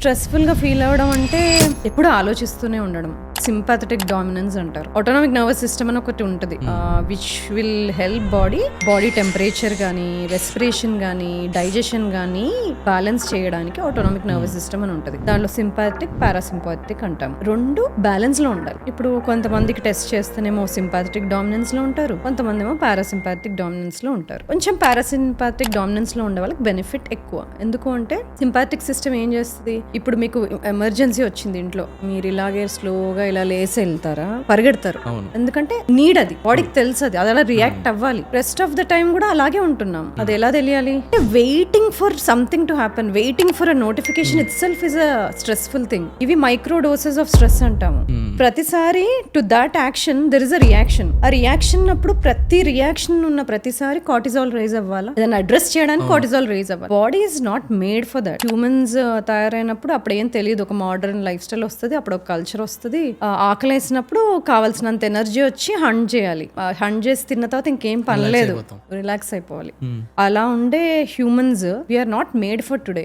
Stressful గా feel అవ్వడం అంటే ఎప్పుడు ఆలోచిస్తూనే ఉండడం, సింపాథెటిక్ డామినెన్స్ అంటారు. ఆటోనామిక్ నర్వస్ సిస్టమ్ అని ఒకటి ఉంటుంది, which will help body temperature కానీ, రెస్పిరేషన్ కానీ, డైజెషన్ కానీ బ్యాలెన్స్ చేయడానికి ఆటోనామిక్ నర్వస్ సిస్టమ్ అని ఉంటుంది. దాంట్లో సింపాథెటిక్, పారాసింపాథెటిక్ అంటాం. రెండు బ్యాలెన్స్ లో ఉండాలి. ఇప్పుడు కొంతమందికి టెస్ట్ చేస్తేనేమో సింపాథెటిక్ డామినెన్స్ లో ఉంటారు, కొంతమంది ఏమో పారాసింపాథెటిక్ డామినెన్స్ లో ఉంటారు. కొంచెం పారాసింపాథెటిక్ డామినెన్స్ లో ఉండే వాళ్ళకి బెనిఫిట్ ఎక్కువ. ఎందుకు అంటే సింపాథెటిక్ సిస్టమ్ ఏం చేస్తుంది, ఇప్పుడు మీకు ఎమర్జెన్సీ వచ్చింది ఇంట్లో, మీరు ఇలాగే స్లోగా ఇలా లేసి వెళ్తారా, పరిగెడతారు. ఎందుకంటే నీడ్, అది బాడీకి తెలుసు, అది అలా రియాక్ట్ అవ్వాలి. రెస్ట్ ఆఫ్ ద టైం కూడా అలాగే ఉంటున్నాం. అది ఎలా తెలియాలి? Waiting for something to happen, waiting for a notification it self is a stressful thing. ఇవి మైక్రో డోసెస్ ఆఫ్ స్ట్రెస్ అంటాము. ప్రతిసారి to that action there is a reaction. ఆ రియాక్షన్ అప్పుడు ప్రతి రియాక్షన్ ఉన్న ప్రతిసారి కార్టిజాల్ రైజ్ అవ్వాలి. దాన్ని అడ్రస్ చేయడానికి కార్టిజాల్ రైజ్ అవ్వాలి. Body is not made for that. Humans తయారైనప్పుడు అప్పుడు ఏం తెలియదు, ఒక మోడర్న్ లైఫ్ స్టైల్ వస్తుంది, అప్పుడు ఒక కల్చర్ వస్తుంది. ఆకలి వేసినప్పుడు కావాల్సినంత ఎనర్జీ వచ్చి హంట్ చేయాలి, హంట్ చేసి తిన్న తర్వాత ఇంకేం పని లేదు, రిలాక్స్ అయిపోవాలి. అలా ఉండే humans we are not made for today.